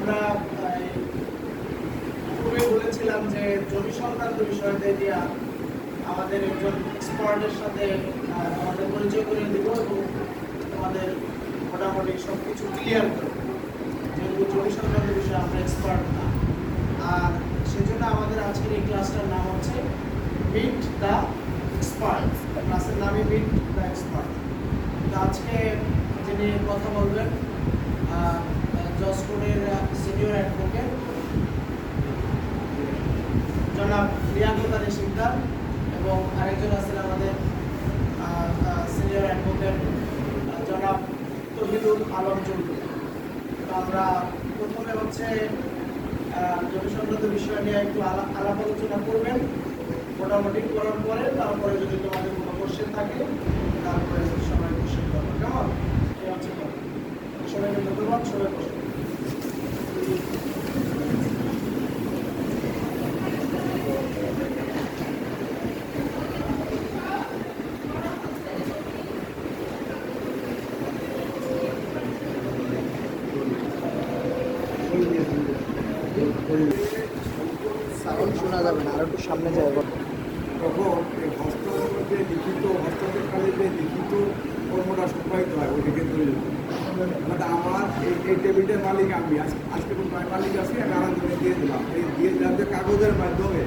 আমরা পূর্বে বলেছিলাম যে জমি সংক্রান্ত বিষয়তে নিয়ে আমাদের একজন এক্সপার্টের সাথে আমাদের পরিচয় করে দিব এবং আমাদের মোটামুটি সব কিছু ক্লিয়ার করব, যেহেতু জমি সংক্রান্ত বিষয়ে আমরা এক্সপার্ট না। আর সেজন্য আমাদের আজকের এই ক্লাসটার নাম হচ্ছে মিট দ্য এক্সপার্ট। ক্লাসের নামই মিট দ্য এক্সপার্ট। তো আজকে যিনি কথা বলবেন জজকোর্টের সিনিয়র অ্যাডভোকেট জনাব লিয়াকত আলী শিকদার এবং আরেকজন আছেন আমাদের সিনিয়র অ্যাডভোকেট জনাব তহিদুল আলম চৌধুরী। তো আমরা প্রথমে হচ্ছে জমি সংক্রান্ত বিষয় নিয়ে একটু আলাপ আলোচনা করবেন, মোটামুটি করার পরে তারপরে যদি তোমাদের কোনো কোশ্চেন থাকে তারপরে সবাই কোশ্চেন করবে। কেমন? এই হচ্ছে সবাইকে ধন্যবাদ। সবাই কোশ্চেন সাউন্ড শোনা যাবে না, আর একটু সামনে যায়। তখন এই হস্তাক্ষর যে লিখিত হস্তাক্ষরকালে যে লিখিত কর্মটা সম্পাদিত হয় ওইদিকে ধরে যেত। মানে আমার এই টেবিলটার মালিক আমি, আজকে কোনো মালিক আছে, আমি আরেকজনে দিয়ে দিলাম। এই দিয়ে দিলাম যে কাগজের মাধ্যমে,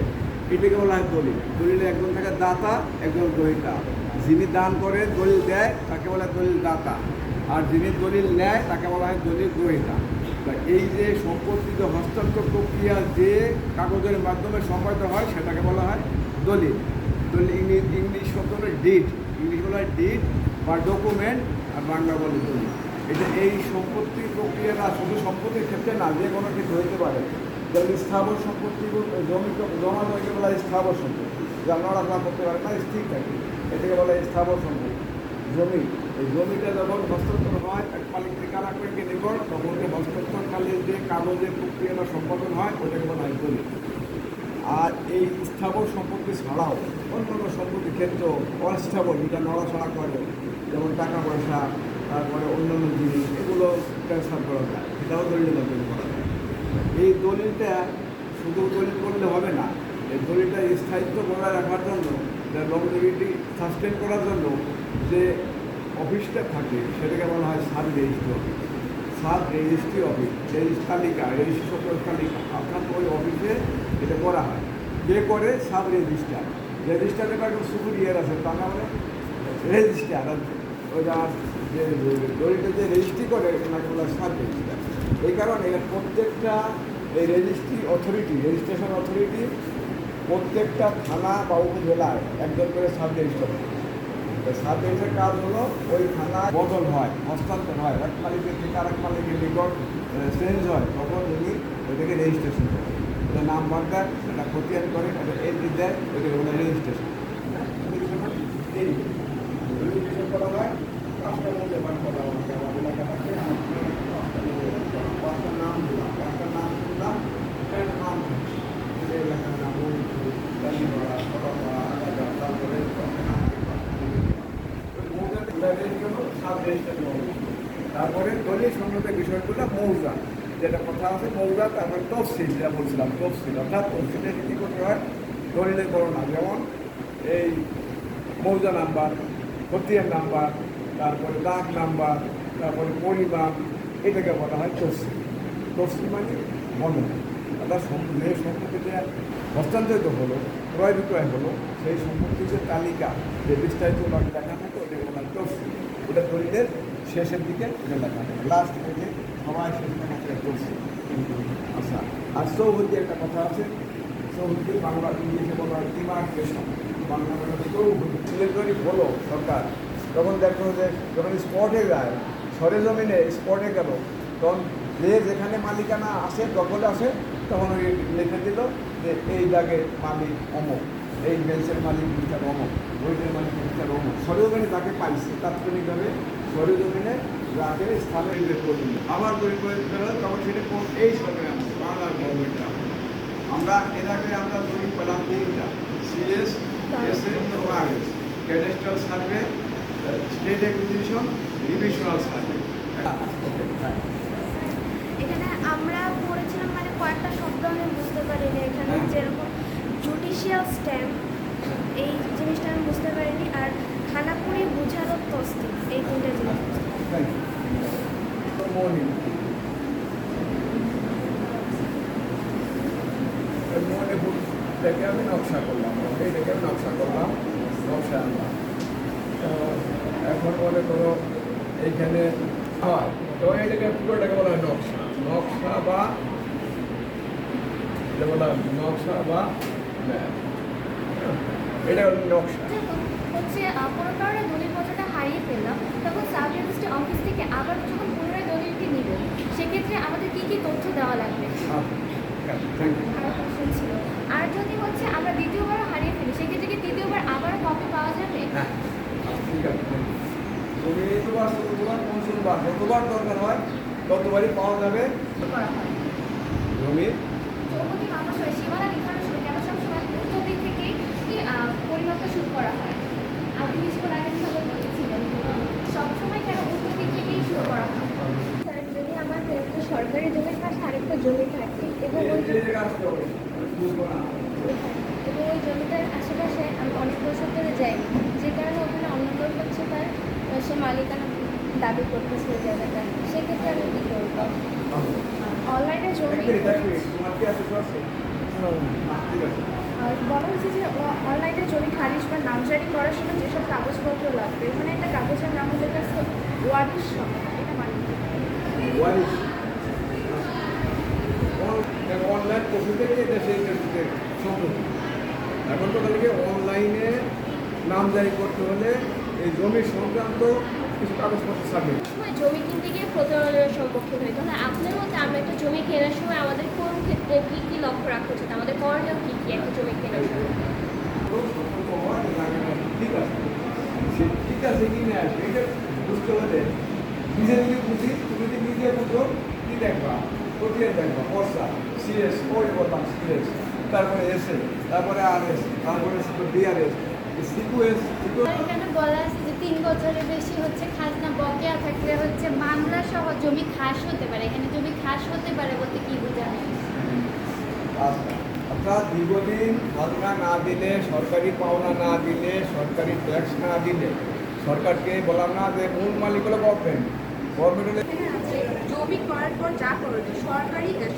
এটাকে বলা হয় দলিল। দলিলে একজন থাকে দাতা, একজন গ্রহীতা। যিনি দান করে দলিল দেয় তাকে বলা হয় দলিল দাতা, আর যিনি দলিল নেয় তাকে বলা হয় দলিল গ্রহীতা। এই যে সম্পত্তিতে হস্তান্তর প্রক্রিয়া যে কাগজের মাধ্যমে সম্পাদিত হয় সেটাকে বলা হয় দলিল। দলিল ইংলিশ শব্দ হলো ডিড, ইংলিশ বলা হয় ডিড বা ডকুমেন্ট, আর বাংলা বলে দলিল। এটা এই সম্পত্তির প্রক্রিয়া না, শুধু সম্পত্তির ক্ষেত্রে না, যে কোনো ক্ষেত্রে হইতে পারে। যেমন স্থাবর সম্পত্তি, জমা জমিকে বলা হয় স্থাবর সম্পত্তি, যা নড়াচড়া করতে পারে না, স্থির থাকে, এটাকে বলা হয় স্থাবর সম্পত্তি। জমি, এই জমিটা যখন হস্তান্তর হয় এক মালিক থেকে আর এক মালিকের নিকট, তখন যে হস্তান্তরকালে যে কাগজের প্রক্রিয়া বা সম্পাদন হয় ওটাকে বলা হয় দলিল। আর এই স্থাবর সম্পত্তি ছাড়াও অন্যান্য সম্পত্তির ক্ষেত্রেও অস্থাবর, যেটা নড়াচড়া করে, যেমন টাকা পয়সা, তারপরে অন্যান্য জিনিস, এগুলো ট্রান্সফার করা যায়, এটাও দলিলের মাধ্যমে করা যায়। এই দলিলটা শুধু দলিল করলে হবে না, এই দলিলটা স্থায়িত্ব বজায় রাখার জন্য, লংজিভিটি সাস্টেন করার জন্য যে অফিসটা থাকে সেটাকে বলা হয় sub registry office. Sub registry office, তালিকা, রেজিস্ট্রি তালিকা, অর্থাৎ ওই অফিসে এটা করা হয়। কে করে? Sub registrar. রেজিস্ট্রারের একটা সুপিরিয়ার আছে, তার নাম রেজিস্ট্রার। ওইটা যে দলিলটা যে রেজিস্ট্রি করে ওনাকে বলা সাব রেজিস্ট্রার। এই কারণে প্রত্যেকটা এই রেজিস্ট্রি অথরিটি, রেজিস্ট্রেশন অথরিটি প্রত্যেকটা থানা বা উপজেলায় একজন করে সাব রেজিস্ট্রার। সাব রেজিস্ট্রার কাজ হলো ওই থানা বদল হয়, হস্তান্তর হয়, এক মালিকের থেকে আর এক মালিকের নিকট চেঞ্জ হয়, তখন উনি ওইটাকে রেজিস্ট্রেশন করে। এটা নাম্বার দেয়, এটা খতিয়ান করে, এটা এন্ট্রি দেয়, ওইটাকে বলে রেজিস্ট্রেশন। এই রেজিস্ট্রেশন করা হয় কাজটার মধ্যে বার করা হয়। আমার এলাকাটাকে পাঁচটা নাম দিলাম, একটা নাম দিলাম, একটা নাম এলাকার নাম কালীপাড়া, সকালপাড়া, আগাগা, তারপরে তারপরে দলিল সংক্রান্ত বিষয়গুলো মৌজা, যেটা কথা আছে মৌজা, তারপরে তফসিল, যা বলছিলাম তফসিল, অর্থাৎ তফসিলে কী করতে হয়? দলিলের বর্ণনা, যেমন এই মৌজা নাম্বার, খতিয়ান নাম্বার, তারপরে দাগ নাম্বার, তারপরে পরিমাণ, এটাকে বলা হয় তফসিল। তফসিল মানে বর্ণনা, অর্থাৎ যে সম্পত্তিতে হস্তান্তরিত হলো, ক্রয় বিক্রয় হলো, সেই সম্পত্তির যে তালিকা, যে বিস্তারিত লেখা থাকে, ওটাকে বলা হয় তফসিল। ওটা দলিলের শেষের দিকে এটা লেখা থাকে, লাস্ট পেজে সবাই শেষ লেখা থাকে তফসিল। আচ্ছা, আর চৌহদ্দি একটা কথা আছে, চৌহদ্দি বাংলা ইংলিশে বলা হয় ডিমার্কেশন, বাংলা বলা চৌহদ্দি। সিলেক্টরি হলো সরকার, তখন দেখো যে যখন স্পটে যায়, সরেজমিনে স্পটে গেল, তখন যে যেখানে মালিকানা আসে, দখল আসে, তখন ওই লিখে দিল যে এই দাগের মালিক অমুক, এই বেঞ্চের মালিক মিস্টার অমুক, বইটার মালিক মিস্টার অমুক। সরেজমিনে তাকে পাইছে, তাৎক্ষণিকভাবে সরেজমিনে রাতে স্থানে উল্লেখ করে দিল। আবার দলিল করে দিতে হবে, তখন সেটা কোন এই সরকারে আসছে, বাংলার গভর্নমেন্টে। আমরা এর আগে আমরা দলিল পেলাম তিনটা, সিএস, এসএ এবং RS, cadastral survey, state acquisition, revisional survey. এখানে আমরা পড়েছিলাম মানে কয়েকটা শব্দ আমি বুঝতে পারিনি এখানে, যেরকম জুডিশিয়াল স্ট্যাম্প, এই জিনিসটা আমি বুঝতে পারিনি, আর খানাপুরি বুঝারত তস্তি, এই তিনটা জিনিস। Thank you. Good morning. এটাকে আমি নকশা করলাম, এটাকে আমি নকশা করলাম, নকশা আনলাম। তো এখন মনে করো এইখানে হয়, তো এটাকে পুরোটাকে বলা হয় নকশা, নকশা বা এটা বলা হয় নকশা বা ম্যাপ। এটা হলো নকশা। হচ্ছে কোনো কারণে দলিলপত্রটা হারিয়ে ফেললাম, তখন সাব রেজিস্ট্রি অফিস থেকে আবার যখন পুনরায় দলিলটি নিব, সেক্ষেত্রে আমাদের কী কী তথ্য দেওয়া লাগবে? Thank you. আমার কোশ্চেন ছিল। আর যদি হচ্ছে আমরা দ্বিতীয়বার হারিয়ে ফেলি, সেক্ষেত্রে কি তৃতীয়বার আবারও কপি পাওয়া যাবে? হ্যাঁ, ঠিক আছে। তুমি তোমার শুক্রবার যতবার দরকার হয় ততবারই পাওয়া যাবে। করা হয় জমির চৌপতি মাপাসয় সীমানা নির্ধারণ শুরু কেন সবসময় উত্তর দিক থেকেই পরিমাপটা শুরু করা হয়? আপনি কিছুক্ষণ আগে যেভাবে বলেছিলেন, সবসময় কেন উত্তর দিক থেকেই শুরু করা হয়? স্যার, যদি আমার একটা সরকারি জমির পাশে আরেকটা জমি থাকে এবং ওই এবং ওই জমিটার আশেপাশে আমি অনেক বছর ধরে যাই, যে কারণে ওখানে অন্য লোক হচ্ছে সে মালিকানা দাবি করতেছে ওই জায়গাটা, সেক্ষেত্রে আমি কী করবো? অনলাইনে জমি বলা হয়েছে যে অনলাইনে জমি খারিজ বা নামজারি করার সময় যেসব কাগজপত্র লাগবে, ওখানে একটা কাগজের নাম হচ্ছে কাছে ওয়ারিশ সনদ, এটা মানে অনলাইন কপি থেকে এটা সেই সম্পূর্ণ। এখন তো তাদেরকে অনলাইনে নামজারি করতে হলে এই জমি সংক্রান্ত কিছু কাগজপত্র সাবমিট। সময় জমি কিনতে গিয়ে প্রতারণার সম্মুখীন হই, তাহলে আপনার মতে আমরা একটা জমি কেনার সময় আমাদের কোন ক্ষেত্রে কী কী লক্ষ্য রাখা উচিত, আমাদের করণীয় কী কী একটা জমি কেনার সময়? ঠিক আছে, সে ঠিক আছে কি না এটা বুঝতে হলে নিজে যদি বুঝি, তুমি যদি নিজে বুঝো কি দেখবা, প্রক্রিয়া দেখবা, বর্ষা সিএস ওই বললাম সিএস, তারপরে এসে, তারপরে আরএস, তারপরে ডিআরএস, সিকুএস। এখানে বলা আছে যে 3 বছরের বেশি হচ্ছে খাজনা বকেয়া থাকলে হচ্ছে মামলা সহ জমি খাস হতে পারে। এখানে জমি খাস হতে পারে বলতে কি বোঝানো? অর্থাৎ দীর্ঘদিন খাজনা না দিলে, সরকারি পাওনা না দিলে, সরকারি ট্যাক্স না দিলে, সরকারকে বললাম না যে মূল মালিক হলো গভর্নমেন্ট হলে জমি করার পর যা করণীয়,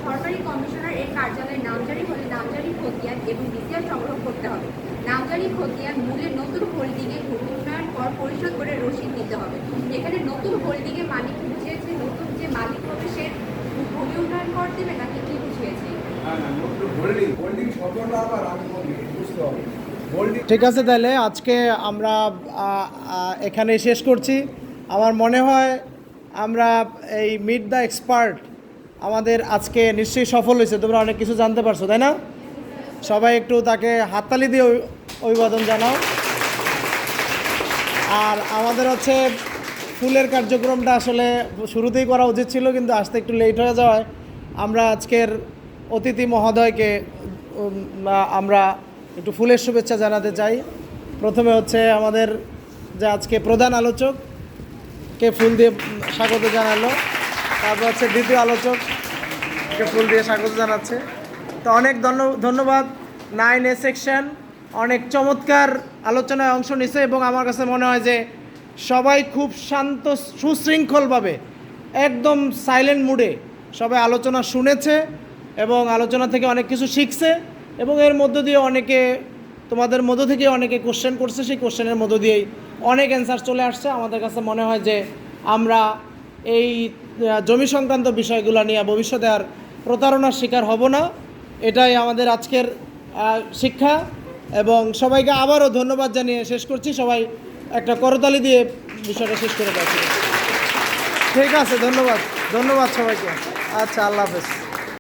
সরকারি কমিশনার এর কার্যালয়ে নামজারি হলে নামজারি খতিয়ান এবং ডিসিআর সংগ্রহ করতে হবে। নামজারি খতিয়ান মূলে নতুন হোল্ডিংয়ে ভূমি উন্নয়ন কর পরিশোধ করে রসিদ দিতে হবে। এখানে নতুন হোল্ডিংয়ে মালিক বুঝিয়েছে নতুন যে মালিক হবে সে ভূমি উন্নয়ন কর দেবে নাকি কি বুঝিয়েছে? হোল্ডিং শব্দটা আবার আমি বুঝতে হবে। ঠিক আছে, তাহলে আজকে আমরা এখানে শেষ করছি। আমার মনে হয় আমরা এই মিট দ্য এক্সপার্ট আমাদের আজকে নিশ্চয়ই সফল হয়েছে। তোমরা অনেক কিছু জানতে পারছো, তাই না? সবাই একটু তাকে হাততালি দিয়ে অভিবাদন জানাও। আর আমাদের হচ্ছে ফুলের কার্যক্রমটা আসলে শুরুতেই করা উচিত ছিল, কিন্তু আসতে একটু লেট হয়ে যাওয়ায় আমরা আজকের অতিথি মহোদয়কে আমরা একটু ফুলের শুভেচ্ছা জানাতে চাই। প্রথমে হচ্ছে আমাদের যে আজকে প্রধান আলোচককে ফুল দিয়ে স্বাগত জানালো, তারপর হচ্ছে দ্বিতীয় আলোচককে ফুল দিয়ে স্বাগত জানাচ্ছে। তো অনেক ধন্যবাদ 9A সেকশন, অনেক চমৎকার আলোচনায় অংশ নিছে এবং আমার কাছে মনে হয় যে সবাই খুব শান্ত সুশৃঙ্খলভাবে একদম সাইলেন্ট মুডে সবাই আলোচনা শুনেছে এবং আলোচনা থেকে অনেক কিছু শিখছে এবং এর মধ্য দিয়ে অনেকে তোমাদের মধ্য থেকে অনেকে কোশ্চেন করছে, সেই কোশ্চেনের মধ্য দিয়েই অনেক অ্যান্সার চলে আসছে। আমাদের কাছে মনে হয় যে আমরা এই জমি সংক্রান্ত বিষয়গুলো নিয়ে ভবিষ্যতে আর প্রতারণার শিকার হব না, এটাই আমাদের আজকের শিক্ষা। এবং সবাইকে আবারও ধন্যবাদ জানিয়ে শেষ করছি। সবাই একটা করতালি দিয়ে বিষয়টা শেষ করে পাচ্ছি। ঠিক আছে, ধন্যবাদ সবাইকে। আচ্ছা, আল্লাহ হাফেজ।